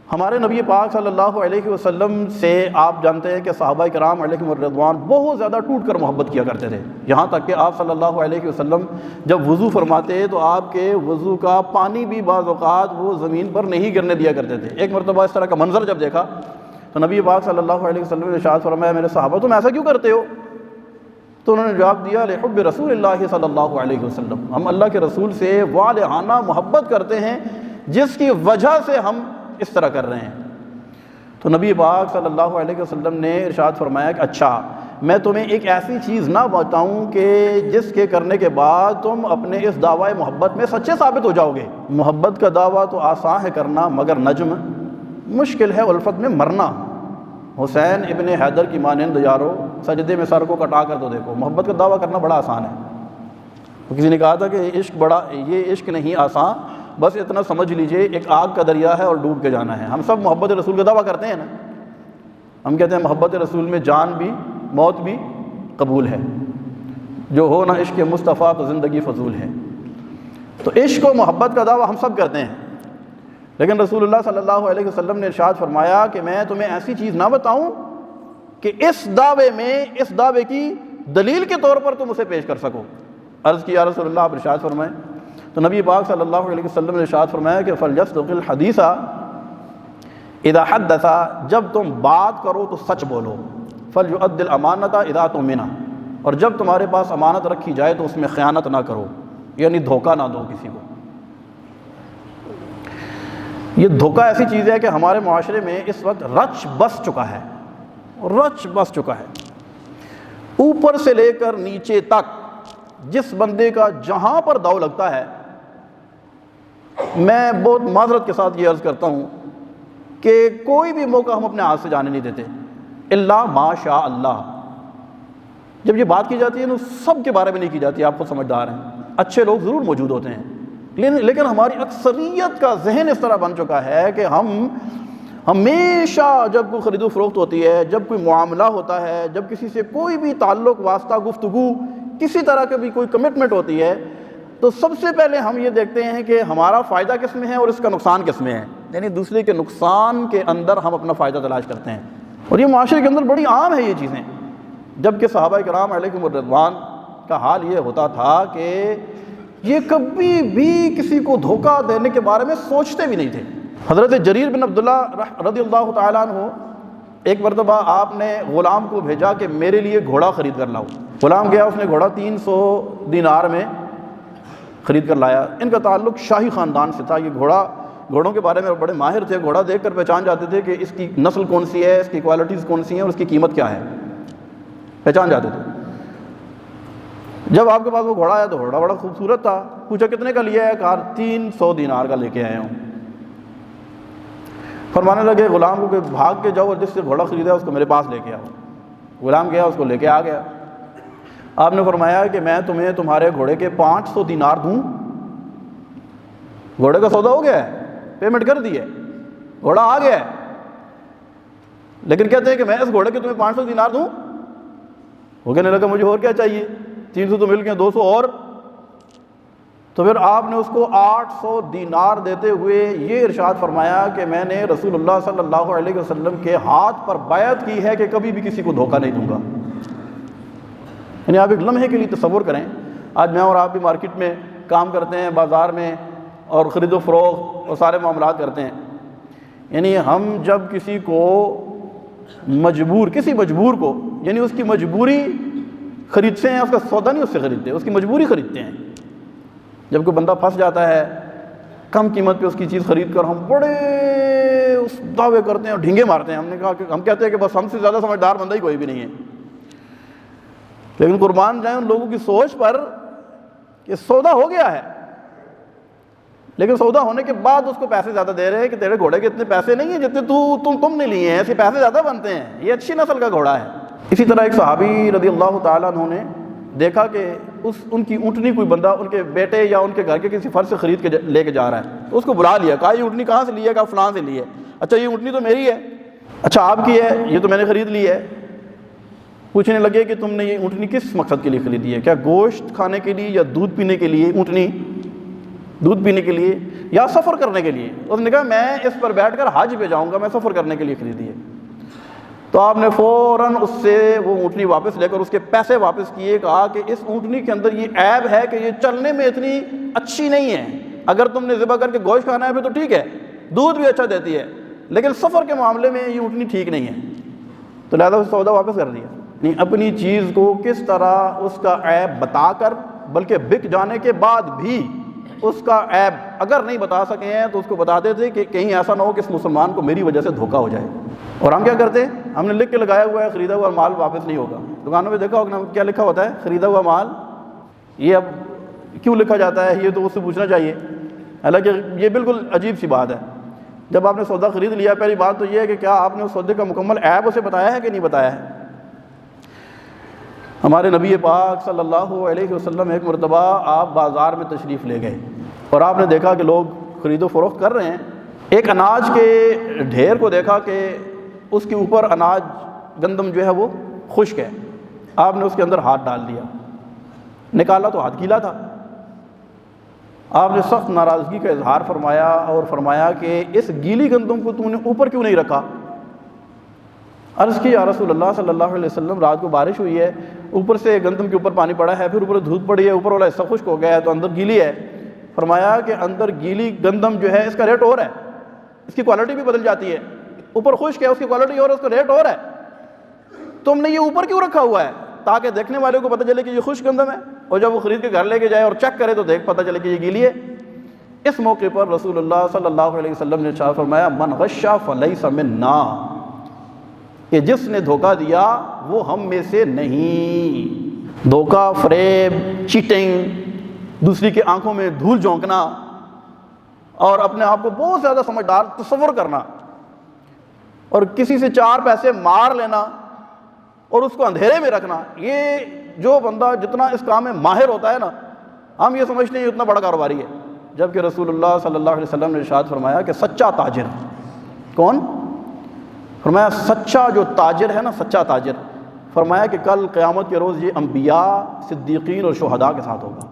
ہمارے نبی پاک صلی اللہ علیہ وسلم سے آپ جانتے ہیں کہ صحابہ کرام علیہم الرضوان بہت زیادہ ٹوٹ کر محبت کیا کرتے تھے، یہاں تک کہ آپ صلی اللہ علیہ وسلم جب وضو فرماتے تو آپ کے وضو کا پانی بھی بعض اوقات وہ زمین پر نہیں گرنے دیا کرتے تھے۔ ایک مرتبہ اس طرح کا منظر جب دیکھا تو نبی پاک صلی اللہ علیہ وسلم نے ارشاد فرمایا، میرے صحابہ تم ایسا کیوں کرتے ہو؟ تو انہوں نے جواب دیا، لحب رسول اللہ صلی اللہ علیہ وسلم، ہم اللہ کے رسول سے والہانہ محبت کرتے ہیں جس کی وجہ سے ہم اس طرح کر رہے ہیں۔ تو نبی پاک صلی اللہ علیہ وسلم نے ارشاد فرمایا کہ اچھا میں تمہیں ایک ایسی چیز نہ بتاؤں کہ جس کے کرنے کے بعد تم اپنے اس دعوی محبت میں سچے ثابت ہو جاؤ گے۔ محبت کا دعویٰ تو آسان ہے کرنا، مگر نجم مشکل ہے الفت میں مرنا۔ حسین ابن حیدر کی مانند یارو سجدے میں سر کو کٹا کر تو دیکھو، محبت کا دعویٰ کرنا بڑا آسان ہے۔ تو کسی نے کہا تھا کہ یہ عشق نہیں آسان، بس اتنا سمجھ لیجئے ایک آگ کا دریا ہے اور ڈوب کے جانا ہے۔ ہم سب محبت رسول کا دعویٰ کرتے ہیں نا، ہم کہتے ہیں محبت رسول میں جان بھی موت بھی قبول ہے، جو ہو نہ عشق مصطفیٰ تو زندگی فضول ہے۔ تو عشق و محبت کا دعویٰ ہم سب کرتے ہیں، لیکن رسول اللہ صلی اللہ علیہ وسلم نے ارشاد فرمایا کہ میں تمہیں ایسی چیز نہ بتاؤں کہ اس دعوے کی دلیل کے طور پر تم اسے پیش کر سکو۔ عرض کی یا رسول اللہ آپ ارشاد فرمائیں۔ تو نبی پاک صلی اللہ علیہ وسلم نے ارشاد فرمایا کہ فَلْيَصْدُقِ الْحَدِيثَ اِذَا حَدَّثَ، جب تم بات کرو تو سچ بولو، فَلْيُؤَدِّ الْأَمَانَةَ اِذَا اؤْتُمِنَ، اور جب تمہارے پاس امانت رکھی جائے تو اس میں خیانت نہ کرو، یعنی دھوکہ نہ دو کسی کو۔ یہ دھوکہ ایسی چیز ہے کہ ہمارے معاشرے میں اس وقت رچ بس چکا ہے، اوپر سے لے کر نیچے تک جس بندے کا جہاں پر داؤ لگتا ہے۔ میں بہت معذرت کے ساتھ یہ عرض کرتا ہوں کہ کوئی بھی موقع ہم اپنے ہاتھ سے جانے نہیں دیتے الا ما شاء اللہ۔ جب یہ بات کی جاتی ہے تو سب کے بارے میں نہیں کی جاتی، آپ خود سمجھدار ہیں، اچھے لوگ ضرور موجود ہوتے ہیں، لیکن ہماری اکثریت کا ذہن اس طرح بن چکا ہے کہ ہم ہمیشہ جب کوئی خرید و فروخت ہوتی ہے، جب کوئی معاملہ ہوتا ہے، جب کسی سے کوئی بھی تعلق واسطہ گفتگو کسی طرح کی بھی کوئی کمٹمنٹ ہوتی ہے، تو سب سے پہلے ہم یہ دیکھتے ہیں کہ ہمارا فائدہ کس میں ہے اور اس کا نقصان کس میں ہے، یعنی دوسرے کے نقصان کے اندر ہم اپنا فائدہ تلاش کرتے ہیں۔ اور یہ معاشرے کے اندر بڑی عام ہے یہ چیزیں، جبکہ صحابہ کرام علیہم الرضوان کا حال یہ ہوتا تھا کہ یہ کبھی بھی کسی کو دھوکہ دینے کے بارے میں سوچتے بھی نہیں تھے۔ حضرت جریر بن عبداللہ رضی اللہ تعالیٰ عنہ ایک مرتبہ آپ نے غلام کو بھیجا کہ میرے لیے گھوڑا خرید کر لاؤ۔ غلام گیا، اس نے گھوڑا 300 دینار میں خرید کر لایا۔ ان کا تعلق شاہی خاندان سے تھا، یہ گھوڑوں کے بارے میں بڑے ماہر تھے، گھوڑا دیکھ کر پہچان جاتے تھے کہ اس کی نسل کون سی ہے، اس کی کوالٹیز کون سی ہیں اور اس کی قیمت کیا ہے، پہچان جاتے تھے۔ جب آپ کے پاس وہ گھوڑا آیا تو گھوڑا بڑا خوبصورت تھا، پوچھا کتنے کا لیا ہے؟ کہا 300 دینار کا لے کے آیا ہوں۔ فرمانے لگے غلام کو کہ بھاگ کے جاؤ اور جس سے گھوڑا خریدا اس کو میرے پاس لے کے آؤ۔ غلام گیا، اس کو لے کے آ گیا۔ آپ نے فرمایا کہ میں تمہیں تمہارے گھوڑے کے 500 دینار دوں۔ گھوڑے کا سودا ہو گیا ہے، پیمنٹ کر دی ہے، گھوڑا آ گیا ہے، لیکن کہتے ہیں کہ میں اس گھوڑے کے تمہیں 500 دینار دوں۔ وہ کہنے لگا مجھے اور کیا چاہیے، 300 تو مل گئے، 200 اور۔ تو پھر آپ نے اس کو 800 دینار دیتے ہوئے یہ ارشاد فرمایا کہ میں نے رسول اللہ صلی اللہ علیہ وسلم کے ہاتھ پر بیعت کی ہے کہ کبھی بھی کسی کو دھوکہ نہیں دوں گا۔ یعنی آپ ایک لمحے کے لیے تصور کریں، آج میں اور آپ بھی مارکیٹ میں کام کرتے ہیں، بازار میں، اور خرید و فروخت اور سارے معاملات کرتے ہیں۔ یعنی ہم جب کسی مجبور کو یعنی اس کی مجبوری خریدتے ہیں، اس کا سودا نہیں اس سے خریدتے، اس کی مجبوری خریدتے ہیں۔ جب کوئی بندہ پھنس جاتا ہے، کم قیمت پہ اس کی چیز خرید کر ہم بڑے اس دعوے کرتے ہیں اور ڈھینگے مارتے ہیں۔ ہم کہتے ہیں کہ بس ہم سے زیادہ سمجھدار بندہ ہی کوئی بھی نہیں ہے۔ لیکن قربان جائیں ان لوگوں کی سوچ پر کہ سودا ہو گیا ہے، لیکن سودا ہونے کے بعد اس کو پیسے زیادہ دے رہے ہیں کہ تیرے گھوڑے کے اتنے پیسے نہیں ہیں جتنے تم نے لیے ہیں، ایسے پیسے زیادہ بنتے ہیں، یہ اچھی نسل کا گھوڑا ہے۔ اسی طرح ایک صحابی رضی اللہ تعالیٰ عنہ نے دیکھا کہ ان کی اونٹنی کوئی بندہ ان کے بیٹے یا ان کے گھر کے کسی فرد سے خرید کے لے کے جا رہا ہے، تو اس کو بلا لیا، کہا یہ اونٹنی کہاں سے لی ہے؟ کہا فلاں سے لی ہے۔ اچھا یہ اونٹنی تو میری ہے۔ اچھا آپ کی ہے؟ یہ تو میں نے خرید لی ہے۔ پوچھنے لگے کہ تم نے یہ اونٹنی کس مقصد کے لیے خریدی ہے؟ کیا گوشت کھانے کے لیے یا دودھ پینے کے لیے؟ اونٹنی دودھ پینے کے لیے، یا سفر کرنے کے لیے؟ اس نے کہا میں اس پر بیٹھ کر حج پہ جاؤں گا، میں سفر کرنے کے لیے خریدی ہے۔ تو آپ نے فوراً اس سے وہ اونٹنی واپس لے کر اس کے پیسے واپس کیے، کہا کہ اس اونٹنی کے اندر یہ عیب ہے کہ یہ چلنے میں اتنی اچھی نہیں ہے، اگر تم نے ذبح کر کے گوشت کھانا ہے پھر تو ٹھیک ہے، دودھ بھی اچھا دیتی ہے، لیکن سفر کے معاملے میں یہ اونٹنی ٹھیک نہیں ہے، تو لہذا اس سودا واپس کر دیا۔ نہیں، اپنی چیز کو کس طرح اس کا عیب بتا کر، بلکہ بک جانے کے بعد بھی اس کا عیب اگر نہیں بتا سکے ہیں تو اس کو بتاتے تھے کہ کہیں ایسا نہ ہو کہ اس مسلمان کو میری وجہ سے دھوکہ ہو جائے۔ اور ہم کیا کرتے؟ ہم نے لکھ کے لگایا ہوا ہے خریدا ہوا مال واپس نہیں ہوگا۔ دکانوں میں دیکھا ہوگا کیا لکھا ہوتا ہے؟ خریدا ہوا مال۔ یہ اب کیوں لکھا جاتا ہے یہ تو اس سے پوچھنا چاہیے، حالانکہ یہ بالکل عجیب سی بات ہے۔ جب آپ نے سودا خرید لیا، پہلی بات تو یہ ہے کہ کیا آپ نے اس سودے کا مکمل عیب اسے بتایا ہے کہ نہیں بتایا ہے؟ ہمارے نبی پاک صلی اللہ علیہ وسلم ایک مرتبہ آپ بازار میں تشریف لے گئے اور آپ نے دیکھا کہ لوگ خرید و فروخت کر رہے ہیں۔ ایک اناج کے ڈھیر کو دیکھا کہ اس کے اوپر اناج گندم جو ہے وہ خشک ہے۔ آپ نے اس کے اندر ہاتھ ڈال دیا، نکالا تو ہاتھ گیلا تھا۔ آپ نے سخت ناراضگی کا اظہار فرمایا اور فرمایا کہ اس گیلی گندم کو تو نے اوپر کیوں نہیں رکھا؟ عرض کی یا رسول اللہ صلی اللہ علیہ وسلم، رات کو بارش ہوئی ہے، اوپر سے گندم کے اوپر پانی پڑا ہے، پھر اوپر دھوپ پڑی ہے، اوپر والا حصہ خشک ہو گیا ہے تو اندر گیلی ہے۔ فرمایا کہ اندر گیلی گندم جو ہے اس کا ریٹ اور ہے، اس کی کوالٹی بھی بدل جاتی ہے، اوپر خشک ہے اس کی کوالٹی اور ہے، اس کا ریٹ اور ہے، تم نے یہ اوپر کیوں رکھا ہوا ہے؟ تاکہ دیکھنے والے کو پتہ چلے کہ یہ خشک گندم ہے، اور جب وہ خرید کے گھر لے کے جائے اور چیک کرے تو پتہ چلے کہ یہ گیلی ہے۔ اس موقع پر رسول اللہ صلی اللہ علیہ وسلم نے ارشاد فرمایا من غش فلیس منا، کہ جس نے دھوکہ دیا وہ ہم میں سے نہیں۔ دھوکہ، فریب، چیٹنگ، دوسری کے آنکھوں میں دھول جھونکنا اور اپنے آپ کو بہت زیادہ سمجھدار تصور کرنا اور کسی سے 4 پیسے مار لینا اور اس کو اندھیرے میں رکھنا، یہ جو بندہ جتنا اس کام میں ماہر ہوتا ہے نا، ہم یہ سمجھتے ہیں اتنا بڑا کاروباری ہے، جبکہ رسول اللہ صلی اللہ علیہ وسلم نے ارشاد فرمایا کہ سچا تاجر کون؟ فرمایا سچا جو تاجر ہے نا، سچا تاجر، فرمایا کہ کل قیامت کے روز یہ انبیاء، صدیقین اور شہداء کے ساتھ ہوگا۔